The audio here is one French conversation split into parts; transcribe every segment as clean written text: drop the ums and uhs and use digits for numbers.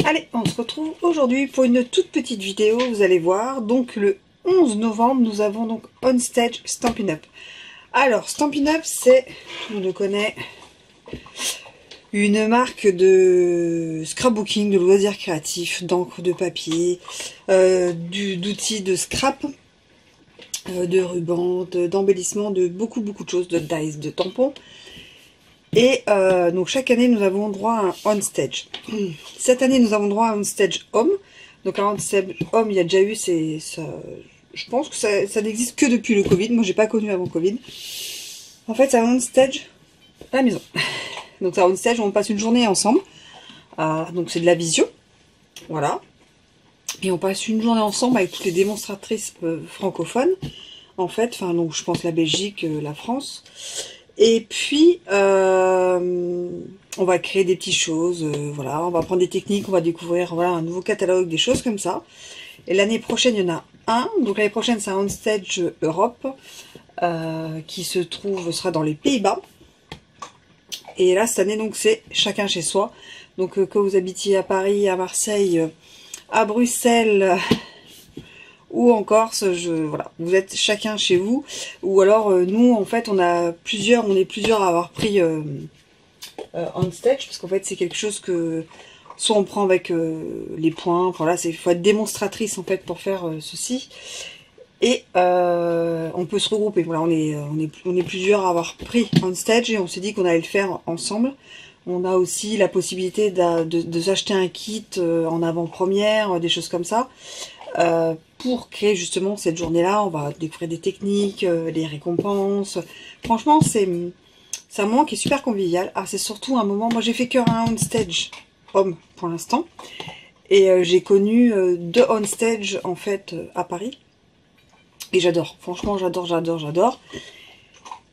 Allez, on se retrouve aujourd'hui pour une toute petite vidéo, vous allez voir. Donc le 11 novembre, nous avons donc On Stage Stampin' Up. Alors, Stampin' Up, c'est, tout le monde le connaît, une marque de scrapbooking, de loisirs créatifs, d'encre, de papier, d'outils de scrap, de rubans, d'embellissement, de beaucoup de choses, de dies, de tampons. Et donc chaque année nous avons droit à un On Stage. Cette année nous avons droit à un On Stage Homme. Donc un On Stage Homme, il y a déjà eu, je pense que ça n'existe que depuis le Covid. Moi j'ai pas connu avant Covid. En fait c'est un On Stage à la maison. Donc c'est un On Stage où on passe une journée ensemble. Donc c'est de la visio. Voilà. Et on passe une journée ensemble avec toutes les démonstratrices francophones. En fait, enfin donc je pense la Belgique, la France. Et puis, on va créer des petites choses, voilà, on va prendre des techniques, on va découvrir voilà, un nouveau catalogue, des choses comme ça. Et l'année prochaine, il y en a un. Donc l'année prochaine, c'est un On Stage Europe qui sera dans les Pays-Bas. Et là, cette année, donc c'est chacun chez soi. Donc que vous habitiez à Paris, à Marseille, à Bruxelles... ou en Corse, voilà, vous êtes chacun chez vous, ou alors nous en fait on est plusieurs à avoir pris On Stage, parce qu'en fait c'est quelque chose que soit on prend avec les points, voilà, il faut être démonstratrice en fait pour faire ceci, et on peut se regrouper, voilà, on est plusieurs à avoir pris On Stage et on s'est dit qu'on allait le faire ensemble. On a aussi la possibilité de s'acheter un kit en avant-première, des choses comme ça. Pour créer justement cette journée-là, on va découvrir des techniques, des récompenses. Franchement, c'est un moment qui est super convivial. Ah, c'est surtout un moment... Moi, j'ai fait qu'un On Stage homme pour l'instant. Et j'ai connu 2 On Stage, en fait, à Paris. Et j'adore. Franchement, j'adore.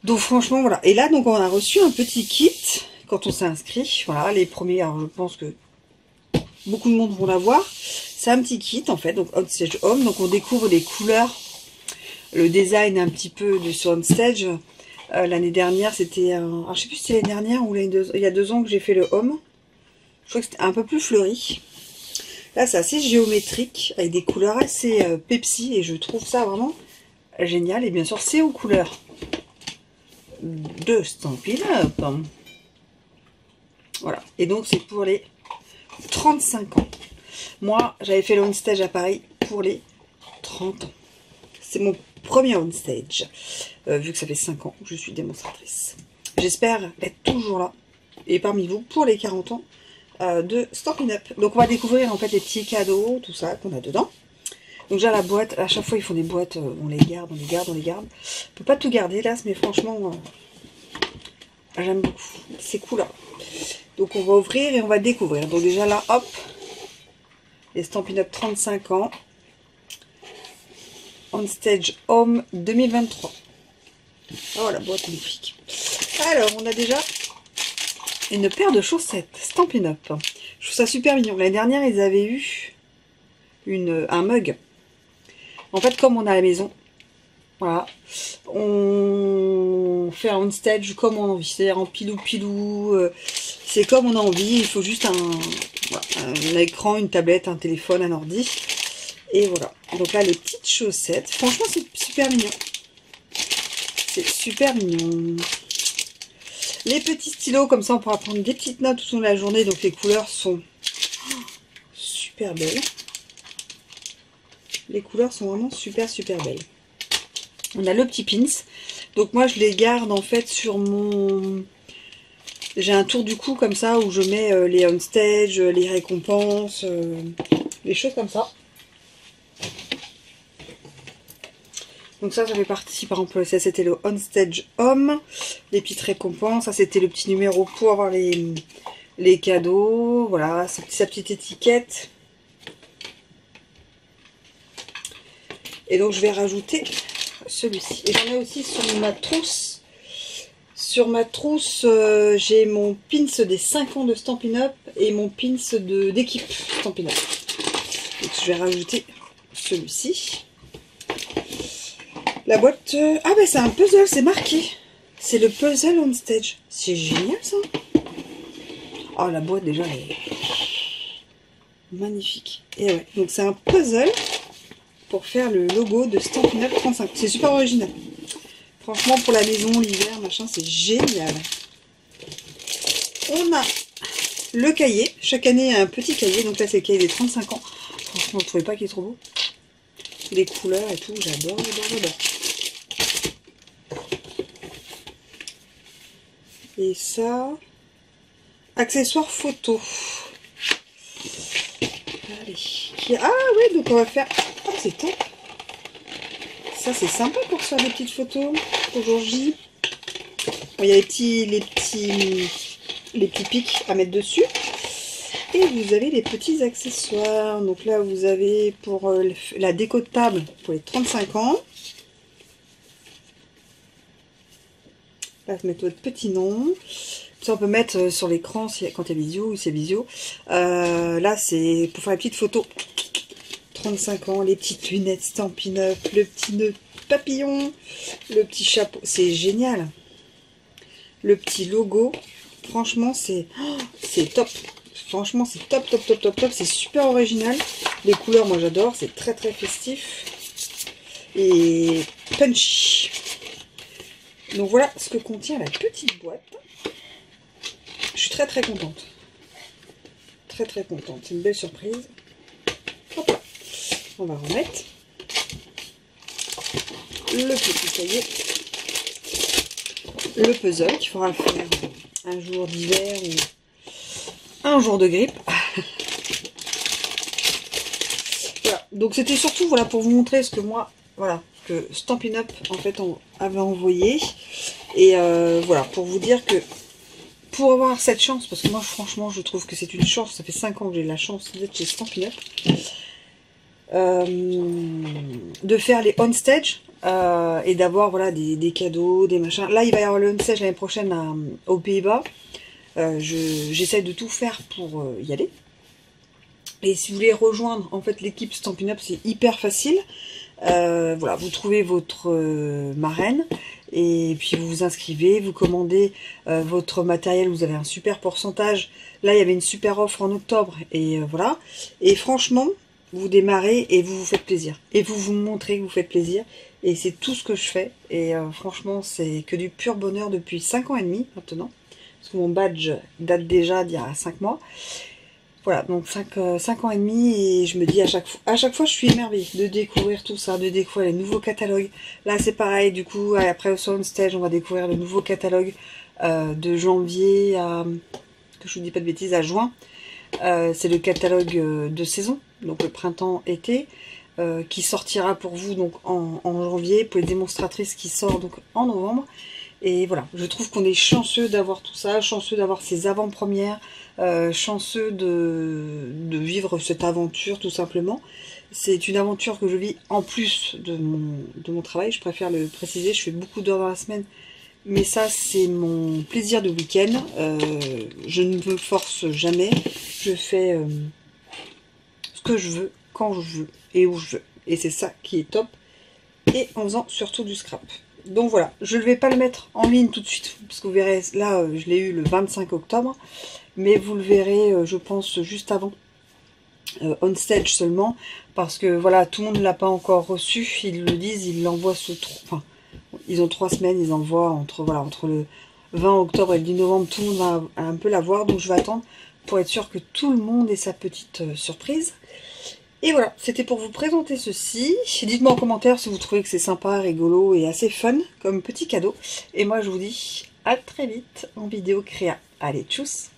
Donc, franchement, voilà. Et là, donc, on a reçu un petit kit quand on s'est inscrit. Voilà, les premiers, alors, je pense que beaucoup de monde vont l'avoir. C'est un petit kit en fait, donc On Stage Home, donc on découvre les couleurs, le design un petit peu de ce On Stage. L'année dernière, c'était, alors je sais plus si c'était l'année dernière ou il y a 2 ans que j'ai fait le Home. Je crois que c'était un peu plus fleuri. Là, c'est assez géométrique, avec des couleurs assez Pepsi, et je trouve ça vraiment génial. Et bien sûr, c'est aux couleurs de Stampin' Up. Voilà, et donc c'est pour les 35 ans. Moi, j'avais fait le On Stage à Paris pour les 30 ans. C'est mon premier On Stage, vu que ça fait 5 ans que je suis démonstratrice. J'espère être toujours là, et parmi vous, pour les 40 ans de Stampin' Up. Donc on va découvrir en fait les petits cadeaux, tout ça qu'on a dedans. Donc déjà la boîte, à chaque fois ils font des boîtes, on les garde. On peut pas tout garder là, mais franchement, j'aime beaucoup. C'est cool là. Donc on va ouvrir et on va découvrir. Donc déjà là, hop, les Stampin' Up 35 ans. On Stage Home 2023. Oh la boîte magnifique. Alors on a déjà une paire de chaussettes Stampin' Up. Je trouve ça super mignon. L'année dernière ils avaient eu un mug. En fait comme on a à la maison, voilà, on fait un On Stage comme on a envie. C'est-à-dire en pilou. C'est comme on a envie. Il faut juste un écran, une tablette, un téléphone, un ordi. Et voilà. Donc là, les petites chaussettes. Franchement, c'est super mignon. C'est super mignon. Les petits stylos, comme ça, on pourra prendre des petites notes tout au long de la journée. Donc les couleurs sont super belles. Les couleurs sont vraiment super belles. On a le petit pins. Donc moi, je les garde en fait sur mon... J'ai un tour du cou comme ça où je mets les On Stage, les récompenses, les choses comme ça. Donc ça fait partie, par exemple, ça c'était le On Stage Homme, les petites récompenses, ça c'était le petit numéro pour avoir les cadeaux, voilà, sa petite étiquette. Et donc je vais rajouter celui-ci. Et j'en ai aussi sur ma trousse. Sur ma trousse, j'ai mon pins des 5 ans de Stampin' Up et mon pins d'équipe Stampin' Up. Donc je vais rajouter celui-ci. La boîte... Ah ben c'est un puzzle, c'est marqué. C'est le puzzle On Stage. C'est génial ça. Oh la boîte déjà, Magnifique. Et ouais, donc c'est un puzzle pour faire le logo de Stampin' Up 35. C'est super original. Franchement, pour la maison, l'hiver, machin, c'est génial. On a le cahier. Chaque année, il y a un petit cahier. Donc là, c'est le cahier des 35 ans. Franchement, vous trouvez pas qu'il est trop beau? Les couleurs et tout, j'adore, j'adore, j'adore. Et ça, accessoires photo. Allez. Ah ouais, donc on va faire... Oh, c'est top. Ça, c'est sympa pour faire des petites photos pour jour J. Il y a les petits pics à mettre dessus. Et vous avez les petits accessoires. Donc là, vous avez pour la déco de table pour les 35 ans. Là, vous mettez votre petit nom. Ça, on peut mettre sur l'écran quand il y a visio ou c'est visio. Là, c'est pour faire les petites photos. 35 ans, les petites lunettes Stampin' Up, le petit nœud papillon, le petit chapeau. C'est génial. Le petit logo. Franchement, c'est top. Franchement, c'est top, top, top, top, top. C'est super original. Les couleurs, moi, j'adore. C'est très, très festif. Et punchy. Donc, voilà ce que contient la petite boîte. Je suis très, très contente. Très, très contente. C'est une belle surprise. Hop là. On va remettre le petit cahier. Le puzzle qu'il faudra faire un jour d'hiver ou un jour de grippe. Voilà. Donc c'était surtout voilà pour vous montrer ce que moi, voilà, que Stampin' Up en fait on avait envoyé. Et voilà, pour vous dire que pour avoir cette chance, parce que moi franchement je trouve que c'est une chance, ça fait 5 ans que j'ai la chance d'être chez Stampin' Up. De faire les on stage et d'avoir voilà des cadeaux, des machins. Là il va y avoir le on stage l'année prochaine aux Pays-Bas. J'essaie de tout faire pour y aller. Et si vous voulez rejoindre en fait l'équipe Stampin' Up, c'est hyper facile. Voilà, vous trouvez votre marraine et puis vous vous inscrivez, vous commandez votre matériel, vous avez un super pourcentage. Là il y avait une super offre en octobre et voilà. Et franchement, vous démarrez et vous vous faites plaisir. Et vous vous montrez que vous faites plaisir. Et c'est tout ce que je fais. Et franchement, c'est que du pur bonheur depuis 5 ans et demi maintenant. Parce que mon badge date déjà d'il y a 5 mois. Voilà, donc 5 ans et demi. Et je me dis à chaque fois, je suis émerveillée de découvrir tout ça, de découvrir les nouveaux catalogues. Là, c'est pareil. Du coup, après au Sound Stage, on va découvrir le nouveau catalogue de janvier à, que je vous dis pas de bêtises, à juin. C'est le catalogue de saison, donc le printemps-été, qui sortira pour vous donc en janvier, pour les démonstratrices qui sort donc en novembre. Et voilà, je trouve qu'on est chanceux d'avoir tout ça, chanceux d'avoir ces avant-premières, chanceux de vivre cette aventure tout simplement. C'est une aventure que je vis en plus de mon travail, je préfère le préciser, je fais beaucoup d'heures dans la semaine. Mais ça, c'est mon plaisir de week-end. Je ne me force jamais. Je fais ce que je veux, quand je veux et où je veux. Et c'est ça qui est top. Et en faisant surtout du scrap. Donc voilà, je ne vais pas le mettre en ligne tout de suite. Parce que vous verrez, là, je l'ai eu le 25 octobre. Mais vous le verrez, je pense, juste avant. On stage seulement. Parce que voilà, tout le monde ne l'a pas encore reçu. Ils le disent, ils l'envoient enfin, ils ont 3 semaines, ils envoient entre le 20 octobre et le 10 novembre, tout le monde va un peu l'avoir, donc je vais attendre pour être sûr que tout le monde ait sa petite surprise. Et voilà, c'était pour vous présenter ceci. Dites-moi en commentaire si vous trouvez que c'est sympa, rigolo et assez fun comme petit cadeau. Et moi je vous dis à très vite en vidéo créa. Allez, tchuss!